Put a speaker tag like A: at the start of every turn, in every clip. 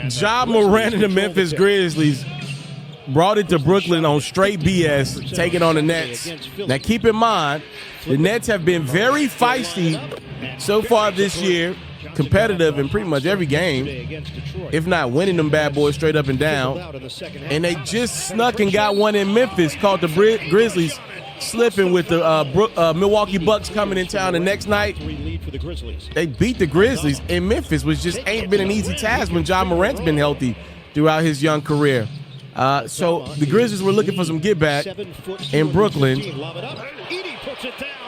A: Ja Morant and the Memphis Grizzlies brought it to Brooklyn on straight BS, taking on the Nets. Now, keep in mind, the Nets have been very feisty so far this year, competitive in pretty much every game, if not winning them bad boys straight up and down. And they just snuck and got one in Memphis, called the Grizzlies slipping with the Milwaukee Bucks coming in town the next night. They beat the Grizzlies in Memphis, which just ain't been an easy task when Ja Morant's been healthy throughout his young career. So the Grizzlies were looking for some get back in Brooklyn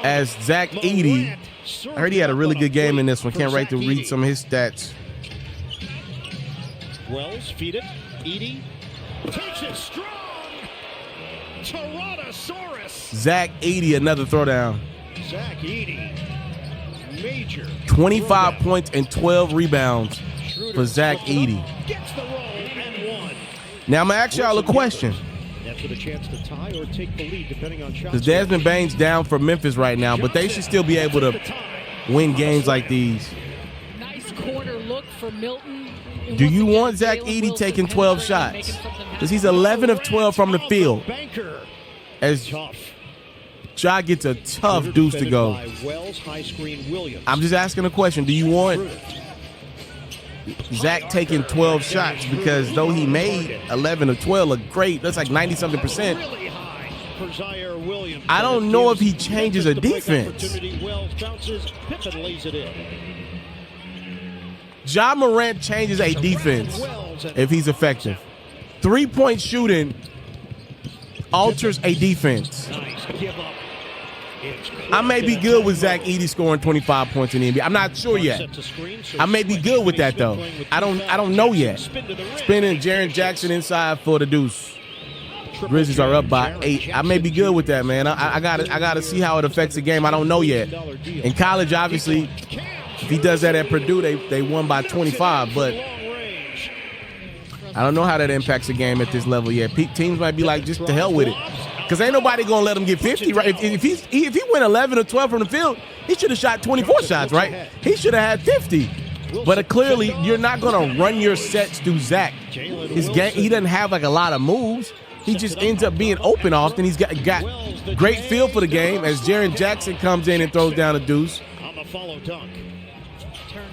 A: as Zach Edey. I heard he had a really good game in this one. Can't wait to read some of his stats.
B: Wells feed it. Edey takes it strong. Tyrannosaurus.
A: Zach Edey, another throwdown.
B: Zach Edey, major
A: 25 points and 12 rebounds for Zach Edey.
B: Gets the roll and one.
A: Now I'm gonna ask y'all a question.
B: That's with a chance to tie or take the lead, depending on shots.
A: Because Desmond Bane's down for Memphis right now, but they should still be able to win games like these.
C: Nice corner look for Milton.
A: Do you want Zach Edey taking 12 shots? Because he's 11 of 12 from the field. As Ja gets a tough deuce to go. I'm just asking a question. Do you want Zach taking 12 shots? Because though he made 11 of 12 look great, that's like 90-something%. I don't know if he changes a defense. Ja Morant changes a defense if he's effective. Three-point shooting alters a defense. I may be good with Zach Edey scoring 25 points in the NBA. I'm not sure yet. I may be good with that though. I don't know yet. Spinning Jaren Jackson inside for the deuce. Grizzlies are up by 8. I may be good with that, man. I gotta see how it affects the game. I don't know yet. In college, obviously, if he does that at Purdue, they won by 25, but I don't know how that impacts the game at this level yet. Teams might be like, just to hell with it. Because ain't nobody going to let him get 50, right? If he went 11 or 12 from the field, he should have shot 24 shots, right? He should have had 50. But clearly, you're not going to run your sets through Zach. His game, he doesn't have like a lot of moves. He just ends up being open often. He's got great feel for the game as Jaren Jackson comes in and throws down a deuce.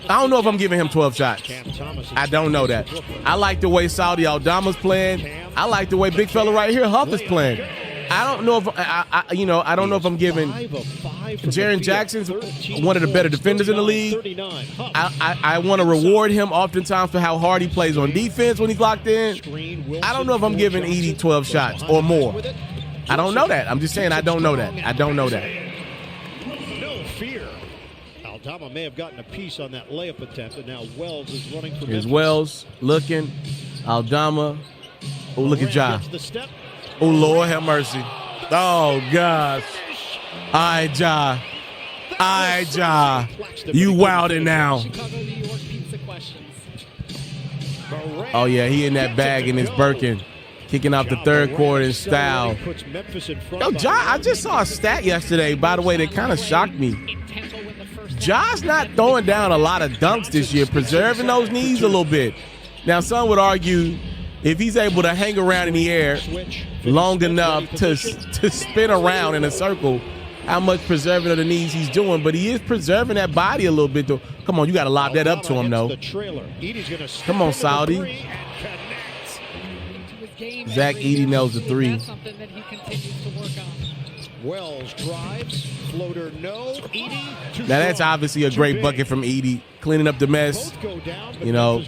A: I don't know if I'm giving him 12 shots. I don't know that. I like the way Saudi Aldama's playing. I like the way big fella right here, Huff, is playing. I don't know if I don't know if I'm giving Jaren Jackson's one of the better defenders in the league. I want to reward him oftentimes for how hard he plays on defense when he's locked in. I don't know if I'm giving Edey 12 shots or more. I don't know that. I'm just saying I don't know that. I don't know that.
B: No fear. Aldama may have gotten a piece on that layup attempt, and now Wells is running for
A: Here's
B: Memphis.
A: Wells looking. Aldama. Oh, look at Ja. Oh, Lord have mercy. Oh, gosh. All right, Ja. All right, Ja. You wildin' now. Oh, yeah, he in that bag in his Birkin. Kicking off the third quarter in style. Yo, Ja, I just saw a stat yesterday, by the way, that kind of shocked me. Ja's not throwing down a lot of dunks this year, preserving those knees a little bit. Now, some would argue if he's able to hang around in the air long enough to spin around in a circle, how much preserving of the knees he's doing. But he is preserving that body a little bit, though. Come on, you got to lob that up to him, though. Come on, Saudi. Zach Edey nails the three.
B: Wells drives, floater no. Edey.
A: Now that's obviously a great bucket from Edey, cleaning up the mess. You know,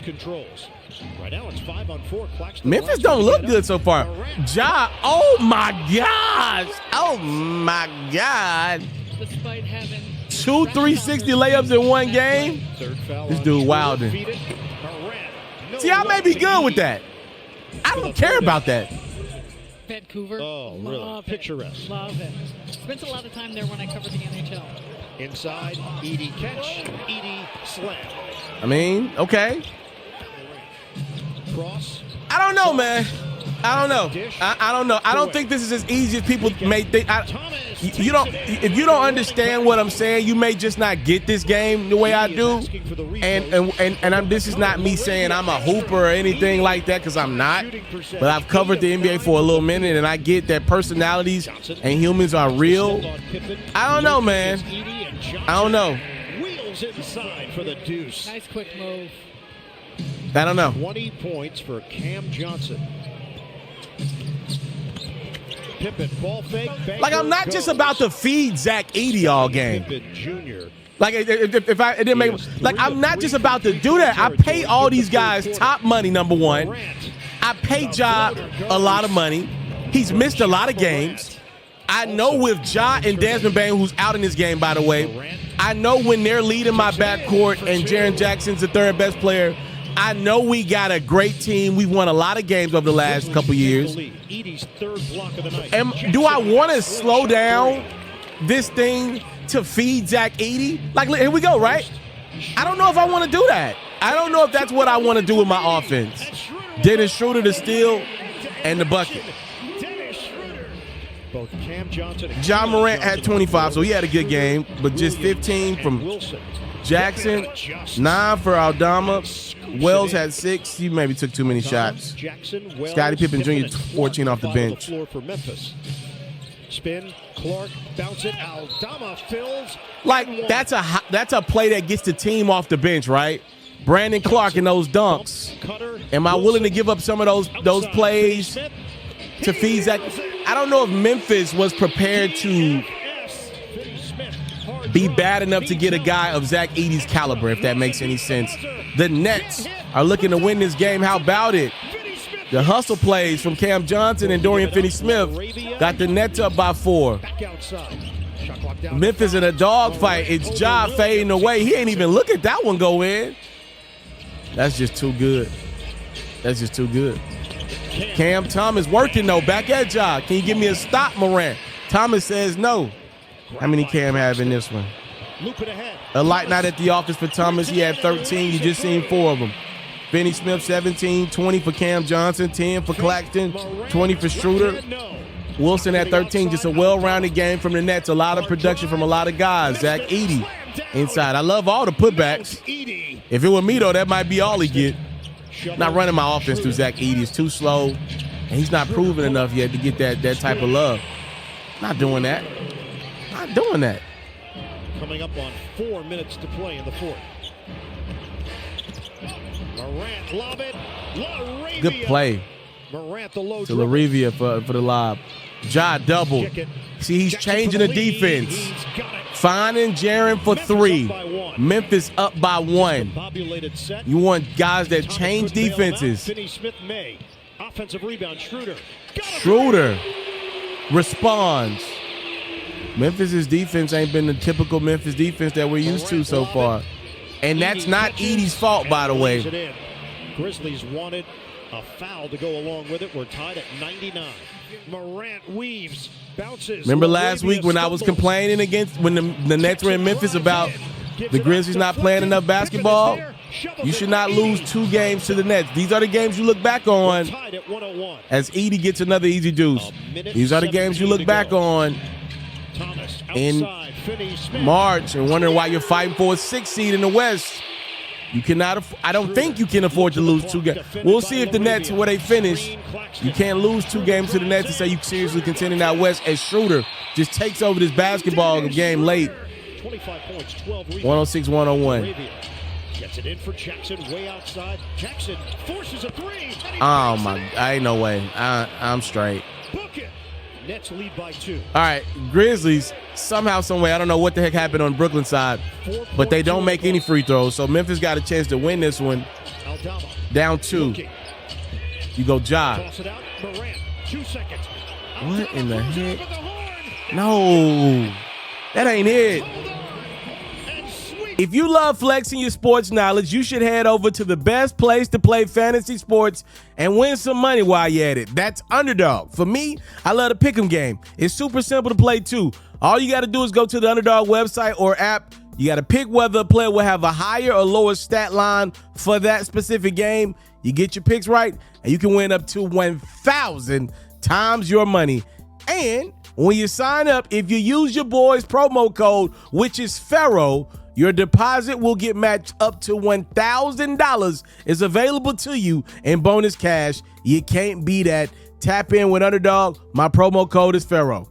B: right now it's 5-on-4.
A: Memphis don't look good so far. Ja, oh my gosh, oh my God.
C: Despite having
A: 2 360 layups in one game. This dude wilding. See, I may be good with that. I don't care about that.
C: Vancouver.
B: Oh, really? Picturesque.
C: Love it. Spent a lot of time there when I covered the NHL.
B: Inside, Edey catch, Edey slam.
A: I mean, okay.
B: Cross.
A: I don't know, man. I don't know. I don't know. I don't think this is as easy as people may think. you don't. If you don't understand what I'm saying, you may just not get this game the way I do. And this is not me saying I'm a hooper or anything like that, because I'm not. But I've covered the NBA for a little minute, and I get that personalities and humans are real. I don't know, man. I don't know.
B: Wheels inside for the deuce.
C: Nice quick move.
A: I don't know.
B: 20 points for Cam Johnson. Pippen, ball fake.
A: Like, I'm not just about to feed Zach Edey all game.
B: Pippen Jr.
A: Like, if I didn't make, like, I'm not just about to do that. I pay all these guys top money, number one. I pay Ja a lot of money. He's missed a lot of games. I know with Ja and Desmond Bain, who's out in this game, by the way, I know when they're leading my backcourt and Jaren Jackson's the third best player, I know we got a great team. We've won a lot of games over the last couple years. And do I want to slow down this thing to feed Zach Edey? Like, here we go, right? I don't know if I want to do that. I don't know if that's what I want to do with my offense. Dennis Schroeder the steal and the bucket.
B: Both Cam Johnson and
A: John Morant had 25, so he had a good game, but just 15 from Jackson, 9 for Aldama. Wells had 6. He maybe took too many shots. Scottie Pippen Jr. 14 off the bench.
B: Spin, Clark, bounce it, Aldama fills.
A: Like, that's a play that gets the team off the bench, right? Brandon Clark and those dunks. Am I willing to give up some of those plays to feed Zach? I don't know if Memphis was prepared to be bad enough to get a guy of Zach Edey's caliber, if that makes any sense. The Nets are looking to win this game. How about it? The hustle plays from Cam Johnson and Dorian Finney-Smith got the Nets up by 4. Memphis in a dogfight. It's Ja fading away. He ain't even look at that one go in. That's just too good. That's just too good. Cam Thomas working, though. Back at Ja. Can you give me a stop, Morant? Thomas says no. How many Cam have in this one? A light night at the office for Thomas. He had 13. You just seen 4 of them. Finney-Smith, 17. 20 for Cam Johnson. 10 for Claxton. 20 for Schroeder. Wilson at 13. Just a well-rounded game from the Nets. A lot of production from a lot of guys. Zach Edey inside. I love all the putbacks. If it were me, though, that might be all he get. Not running my offense through Zach Edey. It's too slow, and he's not proven enough yet to get that type of love. Not doing that. Not doing that.
B: Coming up on 4 minutes to play in the fourth. Morant, lob it. LaRavia.
A: Good play.
B: Morant, the low
A: to LaRavia for the lob. Ja double. See, he's changing the defense. Finding Jaren for 3. Memphis up by 1. You want guys that change defenses.
B: Offensive rebound, Schroeder.
A: Schroeder responds. Memphis' defense ain't been the typical Memphis defense that we're used to so far. And that's not Edey's fault, by the way.
B: Grizzlies wanted a foul to go along with it. We're tied at 99. Morant weaves, bounces.
A: Remember last week when I was complaining when the Nets were in Memphis about the Grizzlies not playing enough basketball? You should not lose 2 games to the Nets. These are the games you look back on as Edey gets another easy deuce. These are the games you look back on in March and wondering why you're fighting for a 6th seed in the West. You cannot. I don't think you can afford to lose 2 games. We'll see if the Nets, where they finish, you can't lose 2 games to the Nets and say you seriously contending out West. As Schroeder just takes over this basketball game late. 106-101.
B: Gets it in for Jackson, way outside. Jackson forces a 3.
A: Oh my! Ain't no way. I'm straight.
B: Book it. Nets lead by 2.
A: All right, Grizzlies, somehow, some way, I don't know what the heck happened on Brooklyn side, but they don't make any free throws. So Memphis got a chance to win this one. Down 2. You go Ja.
B: Toss it out. Morant, 2 seconds.
A: What in the heck? No, that ain't it. If you love flexing your sports knowledge, you should head over to the best place to play fantasy sports and win some money while you're at it. That's Underdog. For me, I love the pick'em game. It's super simple to play too. All you got to do is go to the Underdog website or app. You got to pick whether a player will have a higher or lower stat line for that specific game. You get your picks right, and you can win up to 1,000 times your money. And when you sign up, if you use your boy's promo code, which is Ferro, your deposit will get matched up to $1,000 is available to you in bonus cash. You can't beat that. Tap in with Underdog. My promo code is Ferro.